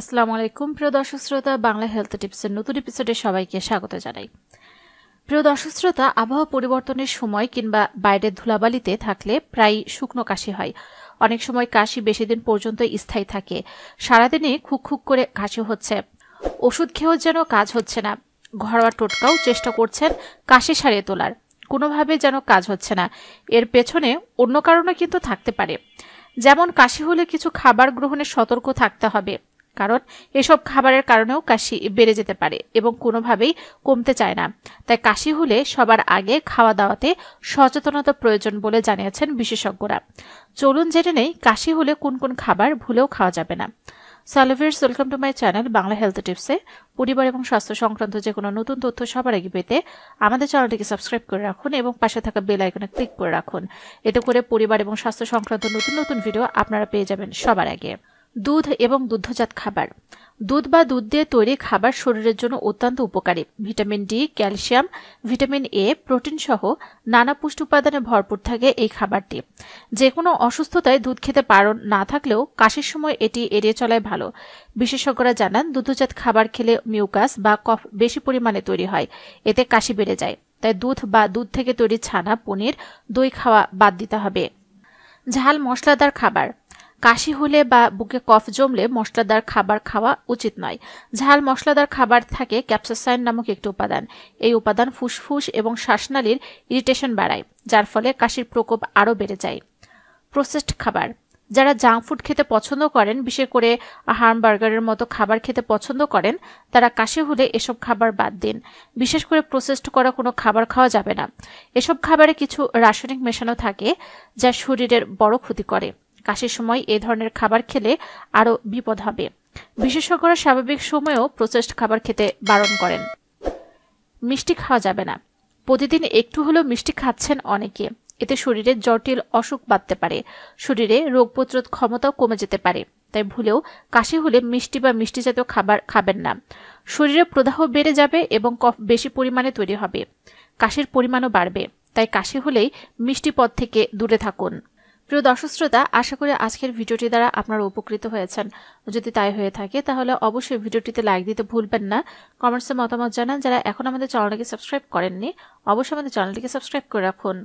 আসসালামু আলাইকুম প্রিয় দর্শক শ্রোতা, বাংলা হেলথ টিপসের নতুন এপিসোডে সবাইকে স্বাগত জানাই। প্রিয় দর্শক শ্রোতা, আবহাওয়া পরিবর্তনের সময় কিংবা বাইরের ধুলাবালিতে থাকলে প্রায় শুকনো কাশি হয়। অনেক সময় কাশি বেশি দিন পর্যন্ত স্থায়ী থাকে। সারাদিনে খুক খুক করে কাশি হচ্ছে, ওষুধ খেয়েও যেন কাজ হচ্ছে না। ঘরোয়া টোটকাও চেষ্টা করছেন কাশি সারিয়ে তোলার, কোনোভাবে যেন কাজ হচ্ছে না। এর পেছনে অন্য কারণও কিন্তু থাকতে পারে। যেমন কাশি হলে কিছু খাবার গ্রহণে সতর্ক থাকতে হবে, কারণ এসব খাবারের কারণেও কাশি বেড়ে যেতে পারে এবং কোনোভাবেই কমতে চায় না। তাই কাশি হলে সবার আগে খাওয়া দাওয়াতে সচেতনতা প্রয়োজন বলে জানিয়েছেন বিশেষজ্ঞরা। চলুন জেনে নেই কাশি হলে কোন কোন খাবার ভুলেও খাওয়া যাবে না। সালভিয়ার্স, welcome to my channel Bangla health টিপসে। পরিবার এবং স্বাস্থ্য সংক্রান্ত যে কোনো নতুন তথ্য সবার আগে পেতে আমাদের চ্যানেলটিকে সাবস্ক্রাইব করে রাখুন এবং পাশে থাকা বেল আইকনে ক্লিক করে রাখুন। এতে করে পরিবার এবং স্বাস্থ্য সংক্রান্ত নতুন নতুন ভিডিও আপনারা পেয়ে যাবেন সবার আগে। দুধ এবং দুগ্ধজাত খাবার। দুধ বা দুধ দিয়ে তৈরি খাবার শরীরের জন্য অত্যন্ত উপকারী। Vitamin D, calcium, vitamin A, protein সহ নানা পুষ্টি উপাদানে ভরপুর থাকে এই খাবারটি। যে কোনো অসুস্থতায় দুধ খেতে বারণ না থাকলেও কাশির সময় এটি এড়িয়ে চলাই ভালো। বিশেষজ্ঞরা জানান দুগ্ধজাত খাবার খেলে মিউকাস বা কফ বেশি পরিমাণে তৈরি হয়, এতে কাশি বেড়ে যায়। তাই দুধ বা দুধ থেকে তৈরি ছানা, পনির, দই খাওয়া বাদ দিতে হবে। ঝাল মশলাদার খাবার। কাশি হলে বা বুকে কফ জমলে মশলাদার খাবার খাওয়া উচিত নয়। ঝাল মশলাদার খাবার থাকে ক্যাপসাইসিন নামক একটি উপাদান। এই উপাদান ফুসফুস এবং শ্বাসনালীর ইরিটেশন বাড়ায়, যার ফলে কাশির প্রকোপ আরও বেড়ে যায়। প্রসেসড খাবার। যারা জাঙ্ক ফুড খেতে পছন্দ করেন, বিশেষ করে হামবার্গারের মতো খাবার খেতে পছন্দ করেন, তারা কাশি হলে এসব খাবার বাদ দিন। বিশেষ করে প্রসেসড করা কোনো খাবার খাওয়া যাবে না। এসব খাবারে কিছু রাসায়নিক মেশানো থাকে যা শরীরের বড় ক্ষতি করে। কাশির সময় এ ধরনের খাবার খেলে আরও বিপদ হবে। বিশেষজ্ঞরা স্বাভাবিক সময়েও প্রসেসড খাবার খেতে বারণ করেন। মিষ্টি খাওয়া যাবে না। প্রতিদিন একটু হলেও মিষ্টি খাচ্ছেন অনেকে, এতে শরীরে জটিল অসুখ বাঁধতে পারে, শরীরে রোগ প্রতিরোধ ক্ষমতাও কমে যেতে পারে। তাই ভুলেও কাশি হলে মিষ্টি বা মিষ্টি জাতীয় খাবার খাবেন না। শরীরে প্রদাহ বেড়ে যাবে এবং কফ বেশি পরিমাণে তৈরি হবে, কাশির পরিমাণও বাড়বে। তাই কাশি হলেই মিষ্টি পদ থেকে দূরে থাকুন। প্রিয় দর্শক শ্রোতা, আশা করি আজকের ভিডিওটি দ্বারা আপনারা উপকৃত হয়েছেন। যদি তাই হয়ে থাকে তাহলে অবশ্যই ভিডিওটিতে লাইক দিতে ভুলবেন না। কমেন্টসে মতামত জানান। যারা এখন আমাদের চ্যানেলটিকে সাবস্ক্রাইব করেননি, অবশ্যই আমাদের চ্যানেলটিকে সাবস্ক্রাইব করে রাখুন।